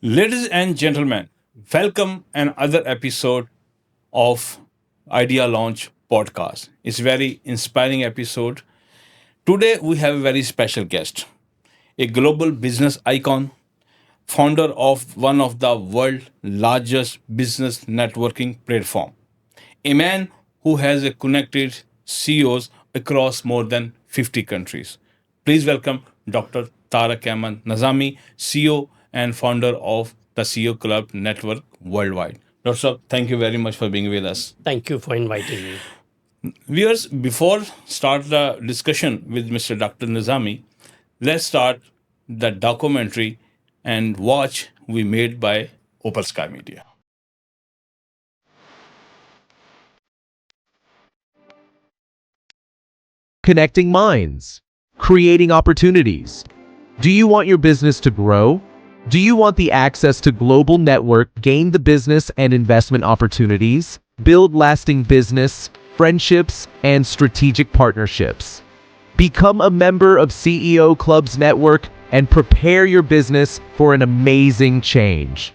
Ladies and gentlemen, welcome another episode of Idea Launch podcast. It's very inspiring episode. Today we have a very special guest, a global business icon, founder of one of the world's largest business networking platform, a man who has connected CEOs across more than 50 countries. Please welcome Dr. Tariq Nizami, CEO and founder of the CEO Club Network worldwide. Dr. Saab, thank you very much for being with us. Thank you for inviting me. Viewers, before start the discussion with Mr. Dr. Nizami, let's start the documentary and watch we made by Opal Sky Media. Connecting minds, creating opportunities. Do you want your business to grow? Do you want the access to global network, gain the business and investment opportunities, build lasting business, friendships, and strategic partnerships? Become a member of CEO Club's network and prepare your business for an amazing change.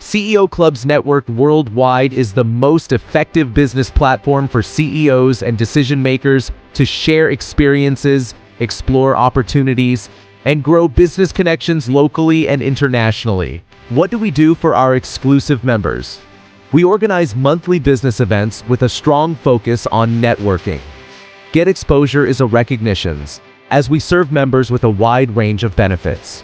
CEO Club's network worldwide is the most effective business platform for CEOs and decision makers to share experiences, explore opportunities, and grow business connections locally and internationally. What do we do for our exclusive members? We organize monthly business events with a strong focus on networking. Get exposure is a recognition, as we serve members with a wide range of benefits.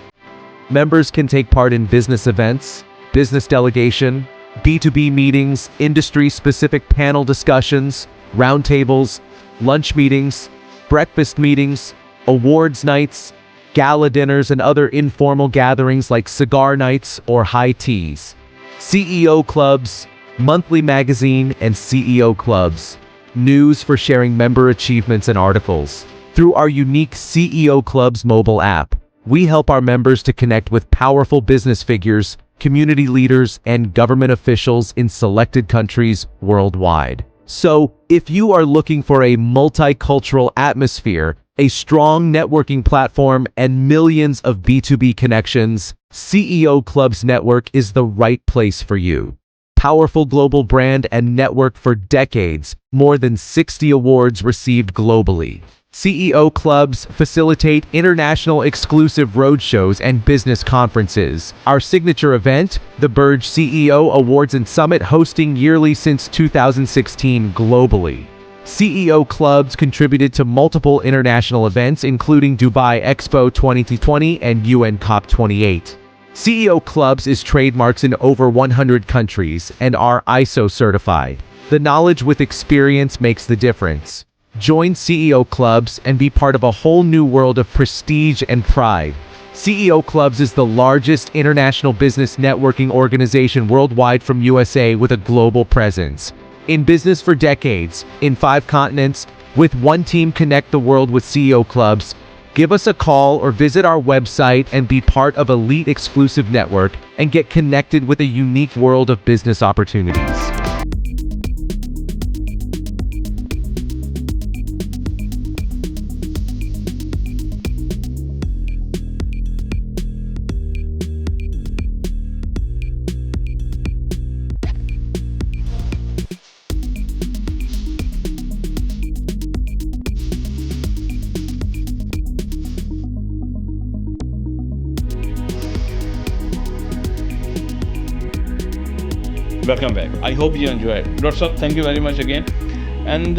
Members can take part in business events, business delegation, B2B meetings, industry-specific panel discussions, roundtables, lunch meetings, breakfast meetings, awards nights, gala dinners, and other informal gatherings like cigar nights or high teas. CEO Clubs, monthly magazine, and CEO Clubs. News for sharing member achievements and articles. Through our unique CEO Clubs mobile app, we help our members to connect with powerful business figures, community leaders, and government officials in selected countries worldwide. So, if you are looking for a multicultural atmosphere, a strong networking platform, and millions of B2B connections, CEO Clubs Network is the right place for you. Powerful global brand and network for decades, more than 60 awards received globally. CEO Clubs facilitate international exclusive roadshows and business conferences. Our signature event, the Burj CEO Awards and Summit, hosting yearly since 2016 globally. CEO Clubs contributed to multiple international events including Dubai Expo 2020 and UN COP28. CEO Clubs is trademarks in over 100 countries and are ISO certified. The knowledge with experience makes the difference. Join CEO Clubs and be part of a whole new world of prestige and pride. CEO Clubs is the largest international business networking organization worldwide from USA with a global presence. In business for decades, in 5 continents, with one team connect the world with CEO Clubs. Give us a call or visit our website and be part of elite exclusive network and get connected with a unique world of business opportunities. Welcome back. I hope you enjoyed. Dr. Saab, thank you very much again. And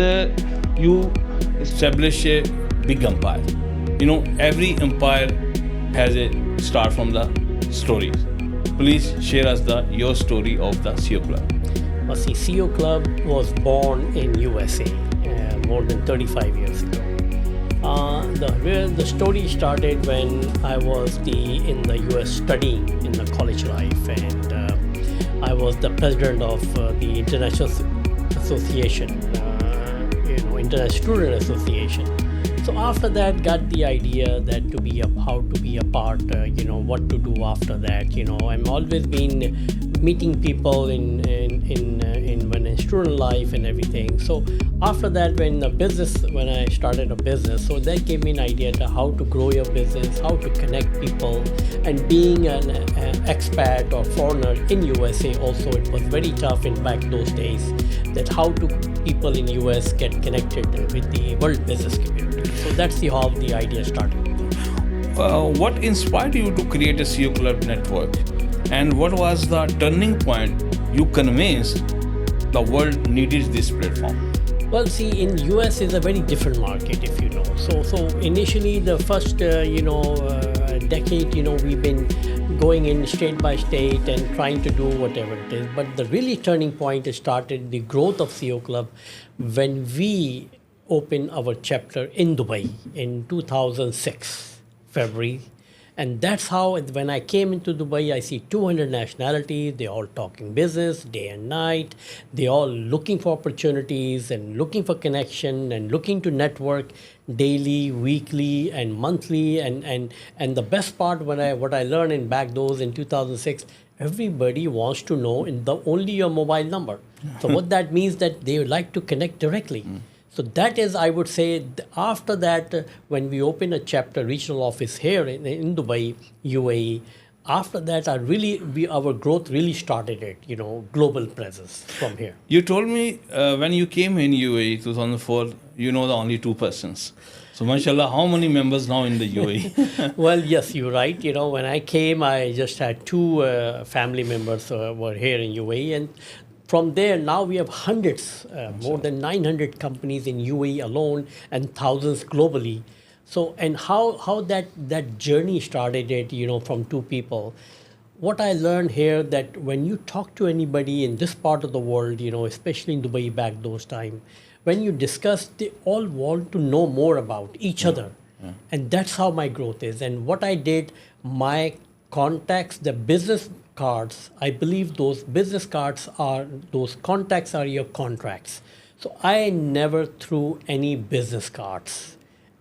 you establish a big empire. Every empire has a start from the stories. Please share us your story of the CEO Club. CEO Club was born in USA more than 35 years ago. The story started when I was in the US studying in the college life, and I was the president of the International Association, International Student Association, So after that, got the idea that to be a how to be a part, what to do after that. I'm always been meeting people in when in student life and everything. So after that, when I started a business, so that gave me an idea to how to grow your business, how to connect people, and being an expat or foreigner in USA also, it was very tough in back those days. That how to people in US get connected with the world business community. So that's how the idea started. What inspired you to create a CEO Club network? And what was the turning point you convinced the world needed this platform? Well, see, in US is a very different market, if you know. So initially, the first decade, we've been going in state by state and trying to do whatever it is. But the really turning point started the growth of CEO Club when we opened our chapter in Dubai in 2006, February. And that's how, when I came into Dubai, I see 200 nationalities. They're all talking business day and night. They're all looking for opportunities and looking for connection and looking to network daily, weekly, and monthly. And the best part, what I learned in back those in 2006, everybody wants to know in the only your mobile number. So what that means that they would like to connect directly. So that is, I would say, after that, when we opened a chapter regional office here in Dubai, UAE, after that, our growth really started it, global presence from here. You told me when you came in UAE 2004, the only two persons. So, mashallah, how many members now in the UAE? Well, yes, you're right. When I came, I just had two family members were here in UAE, and from there, now we have hundreds, more than 900 companies in UAE alone and thousands globally. So, and how that journey started it, from two people. What I learned here that when you talk to anybody in this part of the world, especially in Dubai back those time, when you discuss, they all want to know more about each other. And that's how my growth is. And what I did, my contacts, the business cards, I believe those business cards those contacts are your contracts. So I never threw any business cards.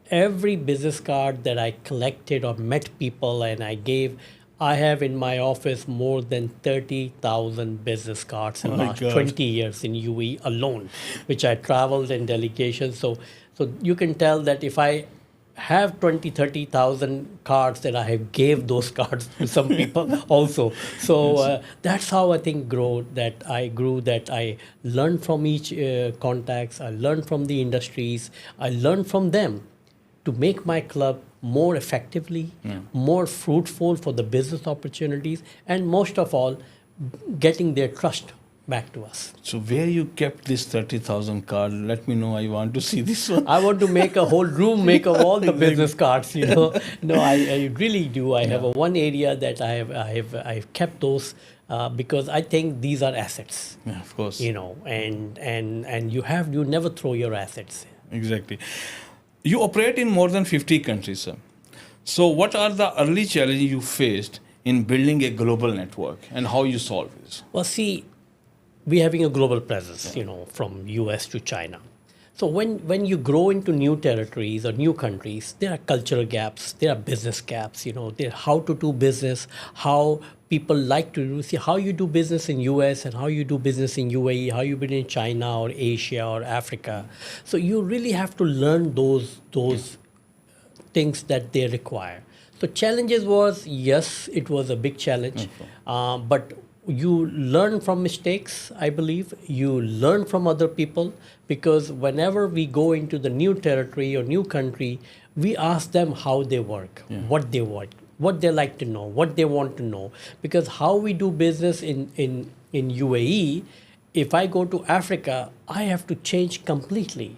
Every business card that I collected or met people and I gave, I have in my office more than 30,000 business cards in the last 20 years in UAE alone, which I traveled in delegations. So you can tell that if I have 30,000 cards that I have gave those cards to some people also. So that's how I think that I learned from each contacts, I learned from the industries, I learned from them to make my club more effectively, more fruitful for the business opportunities, and most of all, getting their trust back to us. So where you kept this 30,000 card? Let me know. I want to see this one. I want to make a whole room, make of all the business cards. No, I really do. I have one area that I've kept those because I think these are assets. Yeah, of course. And you never throw your assets. Exactly. You operate in more than 50 countries, sir. So what are the early challenges you faced in building a global network and how you solve this? Well, see, we're having a global presence, from US to China. So when you grow into new territories or new countries, there are cultural gaps, there are business gaps, there how to do business, how people like to do, see how you do business in US and how you do business in UAE, how you do in China or Asia or Africa. So you really have to learn those things that they require. So challenges was, yes, it was a big challenge, but you learn from mistakes, I believe. You learn from other people because whenever we go into the new territory or new country, we ask them how they work, what they want, what they like to know, what they want to know. Because how we do business in UAE, if I go to Africa, I have to change completely.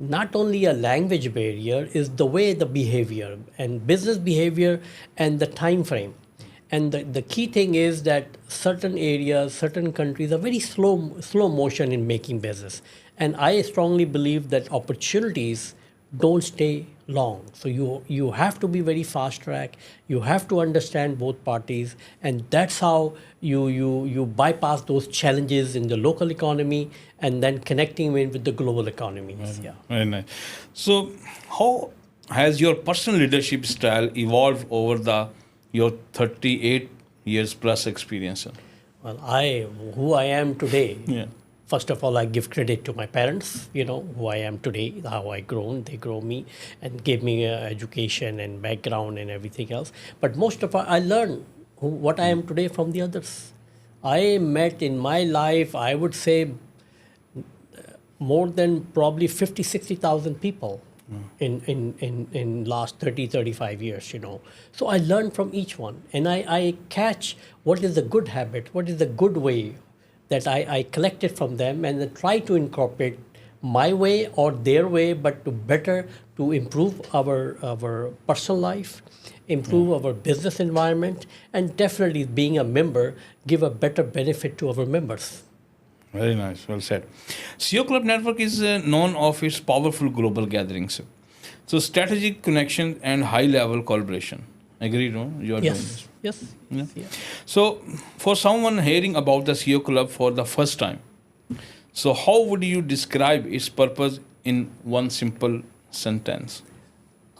Not only a language barrier, is the way the behavior and business behavior and the time frame. And the key thing is that certain areas, certain countries are very slow motion in making business. And I strongly believe that opportunities don't stay long. So you have to be very fast track. You have to understand both parties, and that's how you bypass those challenges in the local economy and then connecting with the global economies. Yeah. Very nice. So, how has your personal leadership style evolved over the your 38 years plus experience? Well, who I am today. Yeah. First of all, I give credit to my parents. Who I am today, how I grown. They grow me and gave me education and background and everything else. But most of all, I learned what I am today from the others. I met in my life, I would say, more than probably 50, 60,000 people in last 30, 35 years. So I learned from each one, and I catch what is the good habit, what is the good way that I collected from them, and then try to incorporate my way or their way, but to improve our personal life, improve our business environment, and definitely being a member, give a better benefit to our members. Very nice. Well said. CEO Club Network is known of its powerful global gatherings. So, strategic connection and high level collaboration. Agreed, no? You are doing this. Yes. Yeah. Yeah. So, for someone hearing about the CEO Club for the first time, so how would you describe its purpose in one simple sentence?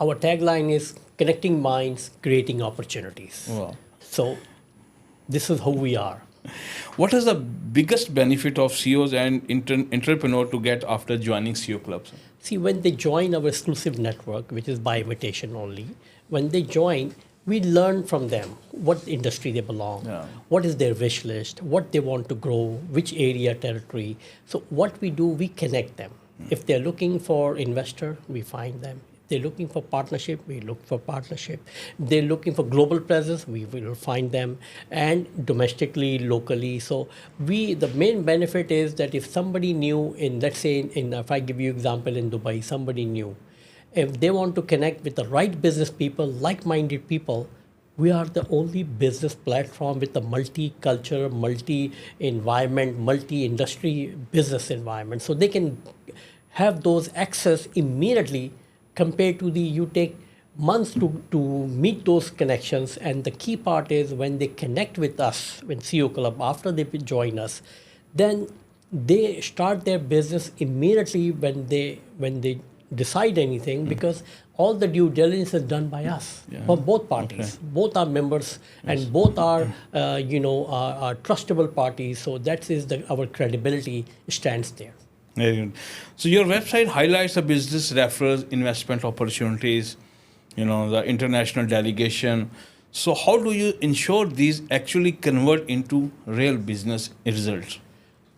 Our tagline is connecting minds, creating opportunities. Wow. So this is who we are. What is the biggest benefit of CEOs and entrepreneur to get after joining CEO Club? Sir? See, when they join our exclusive network, which is by invitation only, when they join, we learn from them what industry they belong, what is their wish list, what they want to grow, which area, territory. So what we do, we connect them. If they're looking for investor, we find them. If they're looking for partnership, we look for partnership. If they're looking for global presence, we will find them, and domestically, locally. So the main benefit is that if somebody new let's say if I give you example in Dubai, somebody new, if they want to connect with the right business people, like-minded people, we are the only business platform with a multi-culture, multi-environment, multi-industry business environment. So they can have those access immediately compared to you take months to meet those connections. And the key part is when they connect with us, with CEO Club, after they join us, then they start their business immediately when they decide anything, because all the due diligence is done by us for both parties. Okay. Both are members and both are, are trustable parties. So that is our credibility stands there. Very good. So your website highlights the business referrals, investment opportunities, the international delegation. So how do you ensure these actually convert into real business results?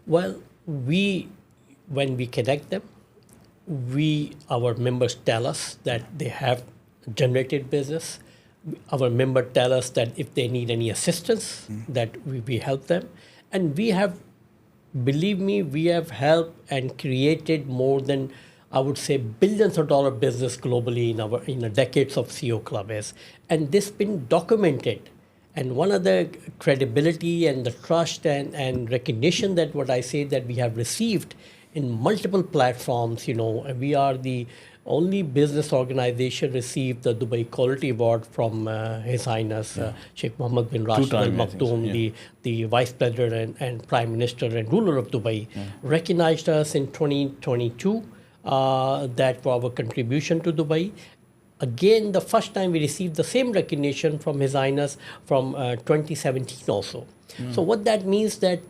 Well, when we connect them, our members tell us that they have generated business. Our members tell us that if they need any assistance, that we help them. And believe me, we have helped and created more than, I would say, billions of dollar business globally in the decades of CEO Club is. And this been documented. And one of the credibility and the trust and recognition that what I say that we have received in multiple platforms, we are the only business organization received the Dubai Quality Award from His Highness Sheikh Mohammed bin Rashid Al Maktoum, the Vice President and Prime Minister and ruler of Dubai, recognized us in 2022 that for our contribution to Dubai. Again, the first time we received the same recognition from His Highness from 2017 also. So what that means that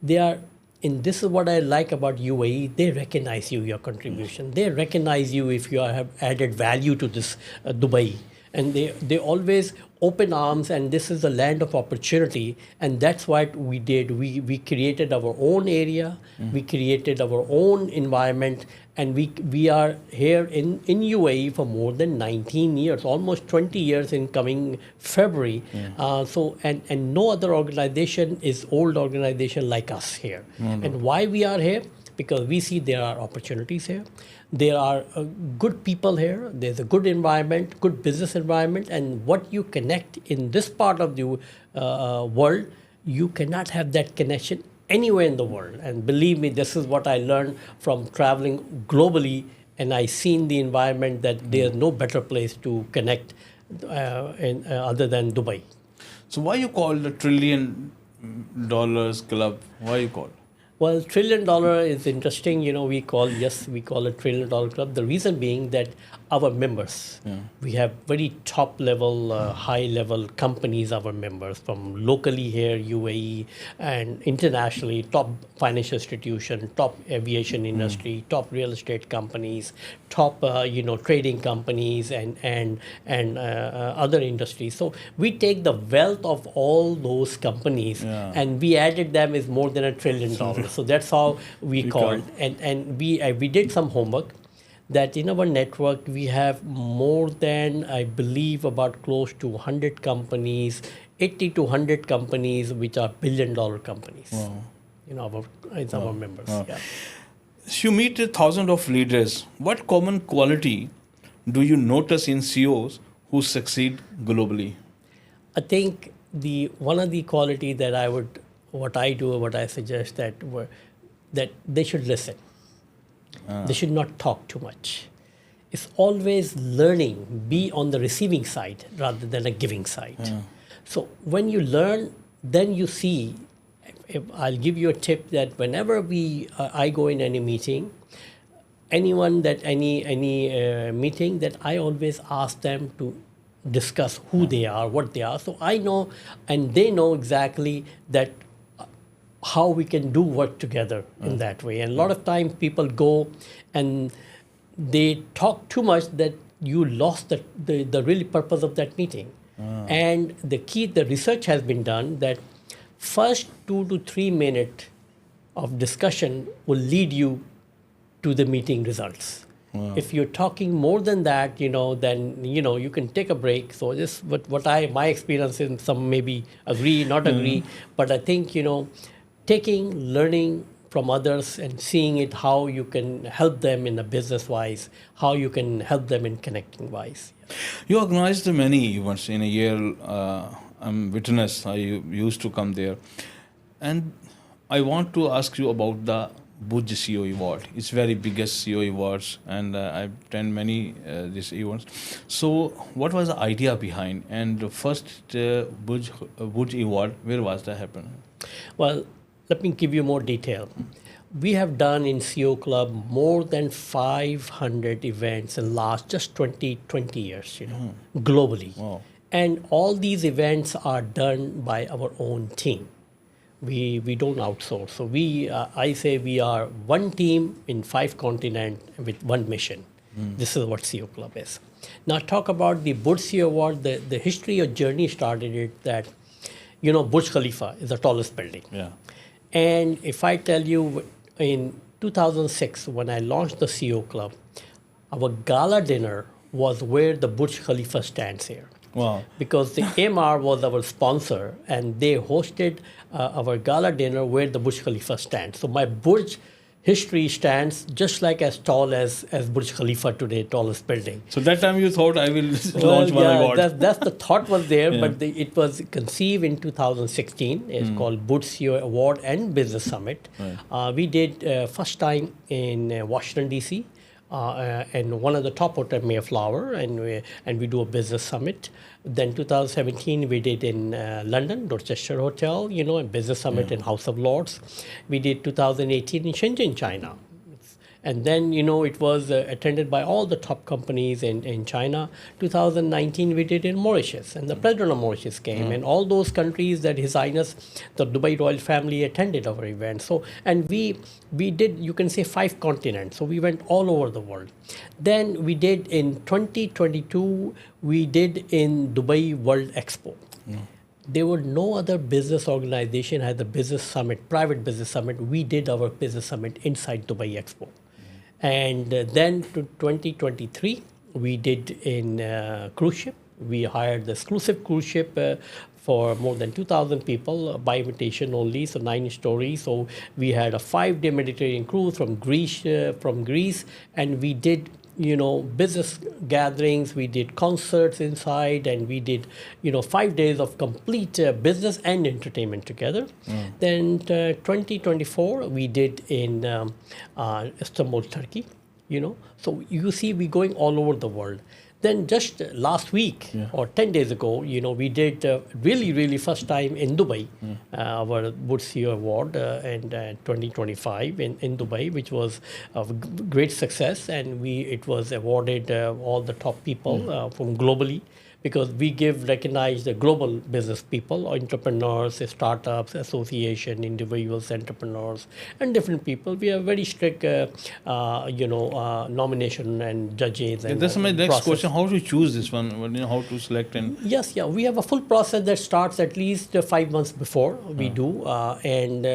they are. And this is what I like about UAE. They recognize your contribution. They recognize you if you have added value to this Dubai. And they always open arms, and this is a land of opportunity. And that's what we did. We created our own area. We created our own environment. And we are here in UAE for more than 19 years, almost 20 years in coming February. And no other organization is old organization like us here. And why we are here? Because we see there are opportunities here. There are good people here. There's a good environment, good business environment. And what you connect in this part of the world, you cannot have that connection anywhere in the world. And believe me, this is what I learned from traveling globally and I seen the environment that there's no better place to connect other than Dubai. So why you call the trillion dollars club? Why you call? Well, $1 trillion is interesting. We call it $1 trillion club. The reason being that our members, we have very top level, high level companies, our members from locally here, UAE, and internationally, top financial institution, top aviation industry, top real estate companies, top trading companies, and other industries. So we take the wealth of all those companies and we added them is more than $1 trillion. So that's how we called, and we did some homework that in our network we have more than, I believe, about close to 100 companies, 80 to 100 companies which are $1 billion companies. Wow. Our members. Wow. Yeah. You meet thousands of leaders. What common quality do you notice in CEOs who succeed globally? I think one of the quality that what I suggest that they should listen. They should not talk too much. It's always learning, be on the receiving side rather than a giving side. So when you learn, then you see. I'll give you a tip that whenever I go in any meeting, any meeting, that I always ask them to discuss who they are, what they are. So I know, and they know exactly that how we can do work together in that way. And a lot of times people go and they talk too much that you lost the real purpose of that meeting. And the research has been done that first 2 to 3 minutes of discussion will lead you to the meeting results. If you're talking more than that, then you can take a break. So this my experience is, some maybe agree, not agree, but I think learning from others and seeing it, how you can help them in the business wise, how you can help them in connecting wise. You organized many events in a year. I'm witness. I used to come there, and I want to ask you about the Buj CEO Award. It's very biggest CEO awards, and I've attended many these events. So, what was the idea behind? And the first Buj Award, where was that happen? Well, let me give you more detail. We have done in CEO Club more than 500 events in last just 20 years, globally. Wow. And all these events are done by our own team. We don't outsource. So I say we are one team in 5 continents with one mission. This is what CEO Club is. Now talk about the Burj CEO Award. The history or journey started it that, Burj Khalifa is the tallest building. Yeah. And if I tell you, in 2006, when I launched the CEO Club, our gala dinner was where the Burj Khalifa stands here. Wow. Because the MR was our sponsor, and they hosted our gala dinner where the Burj Khalifa stands. So my Burj history stands just like as tall as Burj Khalifa today, tallest building. So that time you thought I will launch one award. That's the thought was there, but it was conceived in 2016. It's called Burj CEO Award and Business Summit. Right. We did first time in Washington, D.C., and one of the top hotel Mayflower, and we do a business summit. Then 2017 we did in London, Dorchester Hotel, a business summit in House of Lords. We did 2018 in Shenzhen, China. And then, it was attended by all the top companies in China. 2019, we did in Mauritius, and the president of Mauritius came, and all those countries that His Highness, the Dubai royal family, attended our event. So, and we did, you can say, 5 continents. So we went all over the world. Then we did in 2022, we did in Dubai World Expo. There were no other business organization had the business summit, private business summit. We did our business summit inside Dubai Expo. And then to 2023, we did in cruise ship. We hired the exclusive cruise ship for more than 2,000 people by invitation only, so 9 stories. So we had a 5-day Mediterranean cruise from Greece, and we did business gatherings, we did concerts inside, and we did 5 days of complete business and entertainment together. Then 2024 we did in Istanbul, Turkey, So you see, we're going all over the world. Then just last week or 10 days ago, we did really first time in Dubai, our Woodsie Award in 2025 in Dubai, which was a great success. And it was awarded all the top people from globally, because we recognize the global business people, entrepreneurs, startups, association, individuals, entrepreneurs, and different people. We have very strict, nomination and judges and That's my next process. question. How to choose this one? How to select and Yes, yeah, we have a full process that starts at least 5 months before we do, and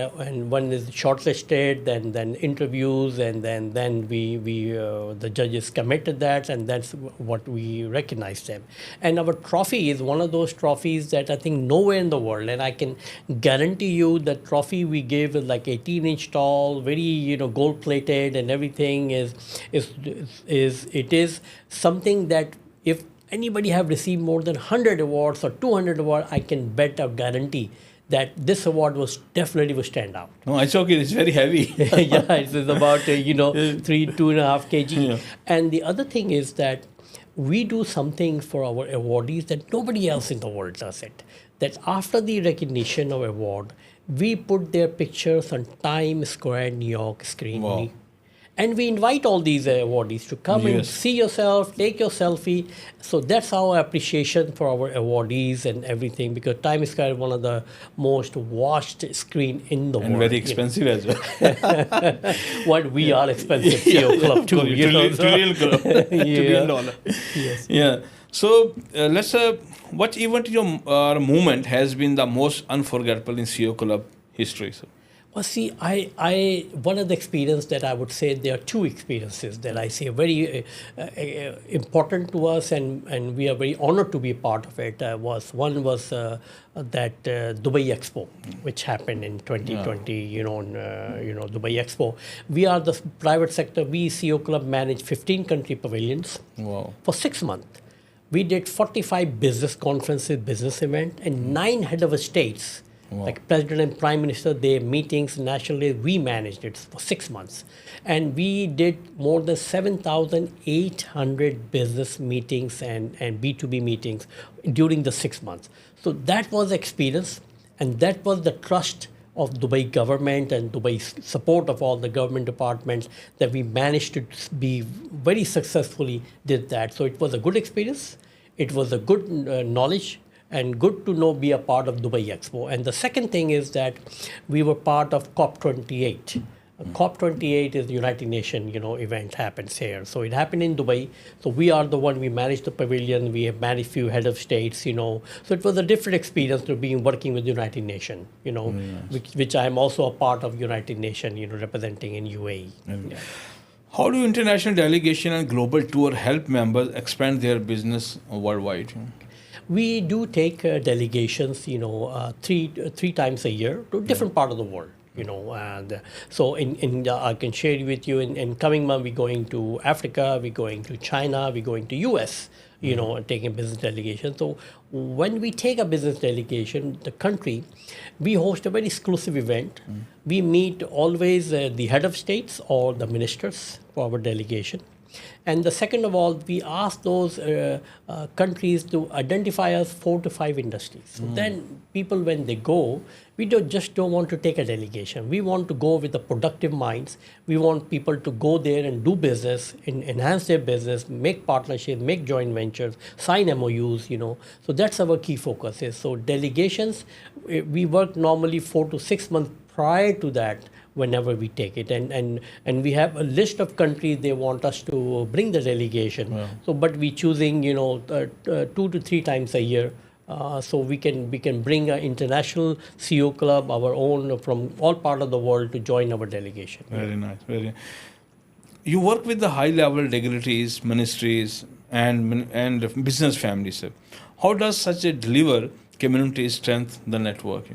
one is shortlisted, then interviews, and then we the judges commit to that, and that's what we recognize them. And our trophy is one of those trophies that I think nowhere in the world, and I can guarantee you the trophy we give is like 18-inch tall, very gold plated, and everything is something that if anybody have received more than 100 awards or 200 awards, I can bet or guarantee that this award was definitely will stand out. no, it's okay. It's very heavy. Yeah, it's about 2.5 kg. And the other thing is that we do something for our awardees that nobody else in the world does it. That after the recognition of award, we put their pictures on Times Square, New York screen. Wow. And we invite all these awardees to come and Yes. see yourself, take your selfie. So that's our appreciation for our awardees and everything, because Times Square is one of the most watched screen in the And world. very expensive as well. What we are expensive CEO Club too. Trillion club. Trillion dollar. Yes. Yeah. So let's what event your movement has been the most unforgettable in CEO Club history? So. Well, see, I one of the experience that I would say, there are two experiences that I say very important to us, and we are very honored to be part of it. One was that Dubai Expo, which happened in 2020. Dubai Expo. We are the private sector. We CEO Club manage 15 country pavilions for 6 months. We did 45 business conferences, business events, and 9 head of states. Like President and Prime Minister, their meetings nationally, we managed it for 6 months. And we did more than 7,800 business meetings and B2B meetings during the 6 months. So that was experience, and that was the trust of Dubai government and Dubai's support of all the government departments, that we managed to be very successfully did that. So it was a good experience. It was a good knowledge, and good to be a part of Dubai Expo. And the second thing is that we were part of COP28. COP28 is the United Nations, event happens here. So it happened in Dubai. So we are the one, we managed the pavilion, we have managed few head of states, So it was a different experience to be working with the United Nations, which I am also a part of United Nations, representing in UAE. Yeah. How do international delegation and global tour help members expand their business worldwide? We do take delegations, three times a year to different part of the world. And so I can share with you in coming month we're going to Africa, we're going to China, we're going to US, taking business delegation. So when we take a business delegation, the country, we host a very exclusive event. We meet always the head of states or the ministers for our delegation. And the second of all, we ask those countries to identify us 4 to 5 industries. So then people, when they go, we don't want to take a delegation. We want to go with the productive minds. We want people to go there and do business, enhance their business, make partnerships, make joint ventures, sign MOUs, So that's our key focus is. So delegations, we work normally 4 to 6 months prior to that, whenever we take it, and we have a list of countries they want us to bring the delegation. So, but we choosing 2 to 3 times a year, so we can bring an international CEO Club, our own, from all part of the world to join our delegation. Very nice. Very. You work with the high level dignitaries, ministries, and business families. How does such a deliver community strength the network?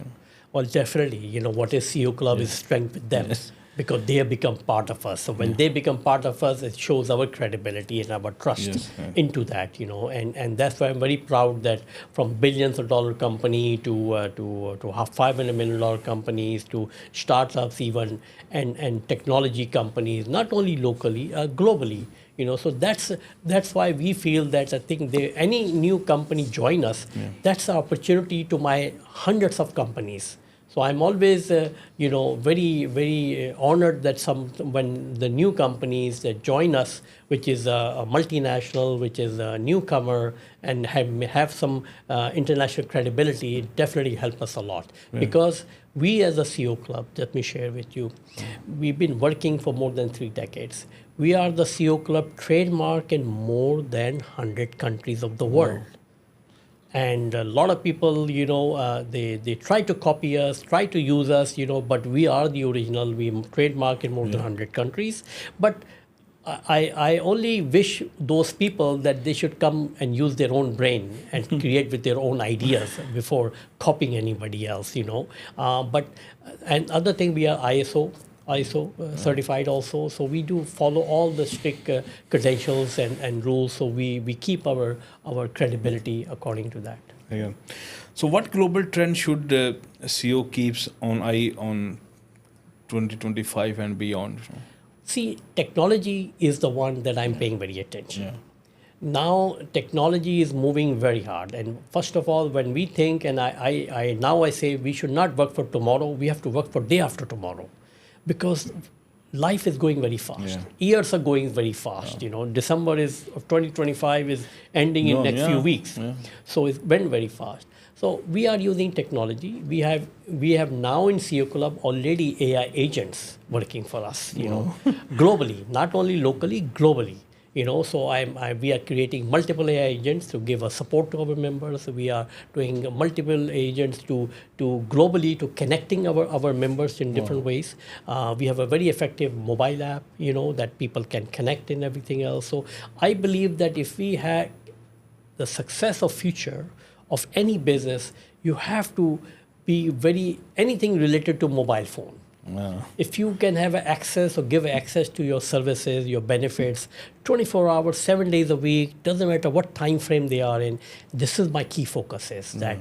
Well, definitely, what is CEO Club is strength with them. Yes. because they have become part of us. So when they become part of us, it shows our credibility and our trust Yes, yeah. into that, and that's why I'm very proud that from billions of dollar company to $500 million companies to startups even and technology companies, not only locally, globally. So that's why we feel that I think any new company join us, that's the opportunity to my hundreds of companies. So I'm always, very, very honored that when the new companies that join us, which is a multinational, which is a newcomer, and have some international credibility, it definitely help us a lot. Because we as a CO Club, let me share with you, we've been working for more than 3 decades. We are the CO Club trademark in more than 100 countries of the world. And a lot of people, they try to copy us, try to use us, but we are the original. We trademark in more than 100 countries. But I only wish those people that they should come and use their own brain and create with their own ideas before copying anybody else. But and other thing, we are ISO certified also. So we do follow all the strict credentials and rules. So we keep our credibility according to that. Yeah. So, what global trend should CO keeps on eye on 2025 and beyond? See, technology is the one that I'm paying very attention. Yeah. Now technology is moving very hard, and first of all, when we think, and I say we should not work for tomorrow, we have to work for day after tomorrow, because life is going very fast. Years are going very fast. December of 2025 is ending in next few weeks. So it went very fast. So we are using technology. We have now in CO Club already AI agents working for us, globally, not only locally, globally. So we are creating multiple AI agents to give us support to our members. We are doing multiple agents to globally to connecting our members in different ways. We have a very effective mobile app, that people can connect and everything else. So I believe that if we had the success of future of any business, you have to be anything related to mobile phone. If you can have access or give access to your services, your benefits, 24 hours, 7 days a week, doesn't matter what time frame they are in, this is my key focus is that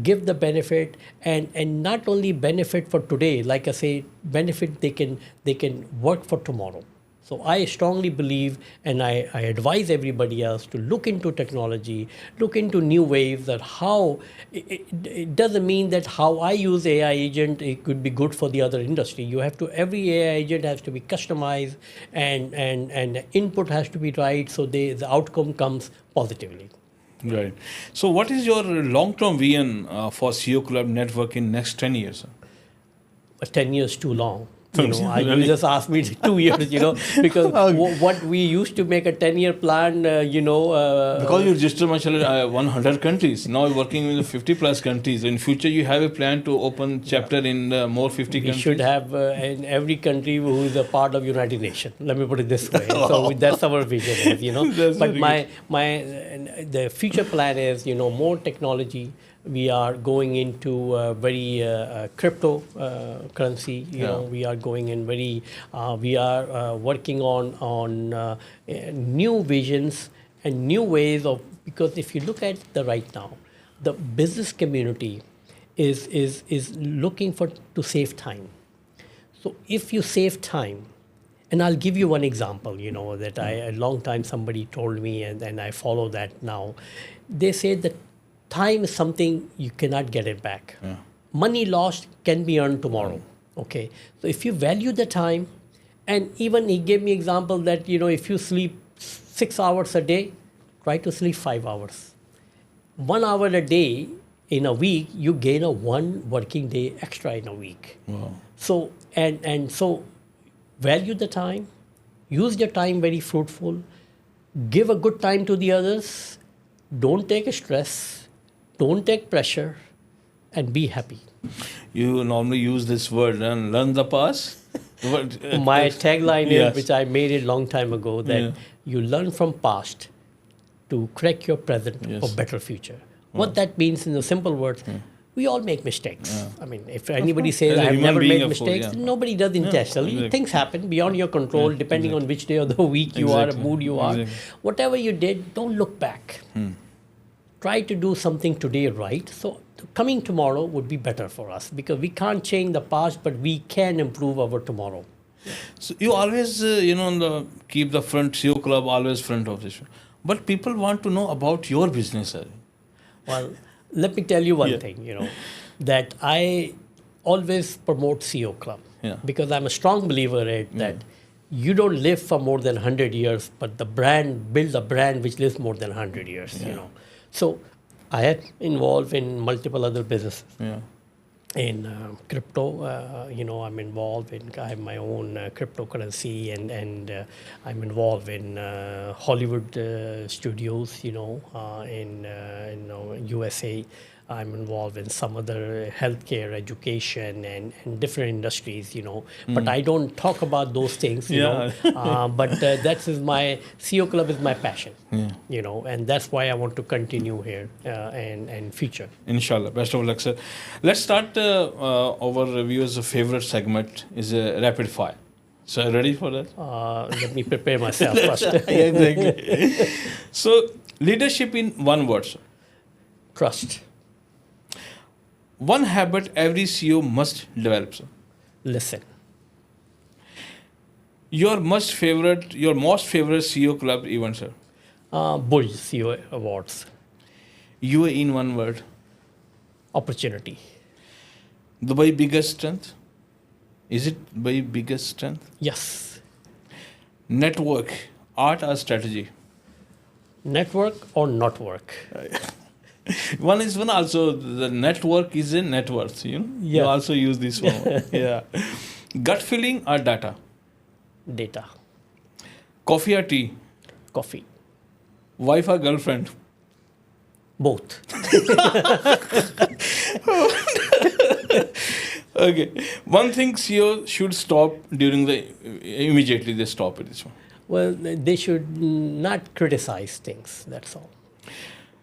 give the benefit and not only benefit for today, like I say, benefit they can work for tomorrow. So I strongly believe, and I advise everybody else to look into technology, look into new ways that how, it doesn't mean that how I use AI agent, it could be good for the other industry. You have to, every AI agent has to be customized and input has to be right, so the outcome comes positively. Right. So, what is your long-term vision for CO Club Network in next 10 years? But 10 years too long. You just asked me 2 years, because what we used to make a 10-year plan, Because you registered, mashallah, 100 countries. Now you're working with 50 plus countries. In future, you have a plan to open chapter in more 50 we countries? should have in every country who is a part of United Nations. Let me put it this way. So that's our vision, That's But very the future plan is, more technology. We are going into very crypto currency. We are going in very. We are working on new visions and new ways of, because if you look at the right now, the business community is looking to save time. So if you save time, and I'll give you one example, that a long time somebody told me, and I follow that now. They say that time is something you cannot get it back. Money lost can be earned tomorrow. Okay, so if you value the time, and even he gave me example that if you sleep 6 hours a day, try to sleep 5 hours. 1 hour a day in a week, you gain a 1 working day extra in a week. Wow. So so value the time, use your time very fruitful, give a good time to the others, don't take stress, don't take pressure, and be happy. You normally use this word and learn the past. My tagline Yes. is, which I made it long time ago, that you learn from past to correct your present for better future. What that means in the simple words, We all make mistakes. I mean, if anybody says As a I have human never being, made of course, mistakes, yeah. nobody does intentionally. exactly. Things happen beyond your control, depending on which day of the week you are, Exactly. mood you are. Exactly. Whatever you did, don't look back. Try to do something today right. So coming tomorrow would be better for us because we can't change the past, but we can improve our tomorrow. So you always, keep the front CEO club always front of the show. But people want to know about your business, sir. Well, let me tell you one Yeah. thing, that I always promote CO Club Yeah. because I'm a strong believer in that you don't live for more than 100 years, but the brand, build a brand which lives more than 100 years. So I am involved in multiple other businesses. Yeah. In crypto, I'm involved in, I have my own cryptocurrency and I'm involved in Hollywood studios, in USA. I'm involved in some other healthcare, education, and different industries, But I don't talk about those things, Yeah. But that is my CO Club is my passion, Yeah. And that's why I want to continue here and feature. Inshallah. Best of luck, sir. Let's start our reviewers' favorite segment is rapid fire. So ready for that? Let me prepare myself first. Exactly. So leadership in one word, sir. Trust. One habit every CEO must develop, sir. Listen. Your most favorite CEO club event, sir. Bull CEO Awards. UAE in one word. Opportunity. Dubai biggest strength. Is it Dubai biggest strength? Yes. Network, art or strategy. Network or not work. One is one also. The network is a net worth. You Yeah. also use this one. Yeah. Gut feeling or data. Data. Coffee or tea. Coffee. Wife or girlfriend. Both. Okay. One thing CEO should stop during the immediately they stop it. This one. Well, they should not criticize things. That's all.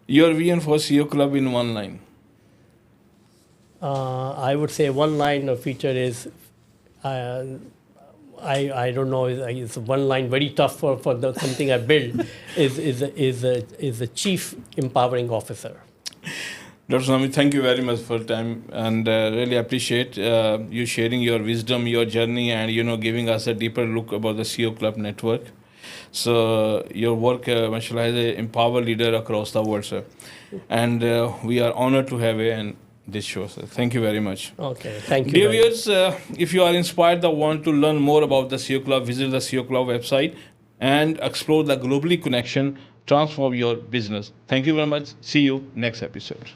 Your vision for CEO club in one line. I would say one line of feature is, I don't know, it's one line very tough for something I build is a chief empowering officer. Dr. Nizami, thank you very much for time and really appreciate you sharing your wisdom, your journey, and giving us a deeper look about the CEO Club network. So your work, mashallah, is an empower leader across the world, sir. And we are honored to have you in this show, sir. Thank you very much. Okay, thank you. Dear very much. viewers, if you are inspired or want to learn more about the CEO Club, visit the CEO Club website and explore the globally connection, transform your business. Thank you very much. See you next episode.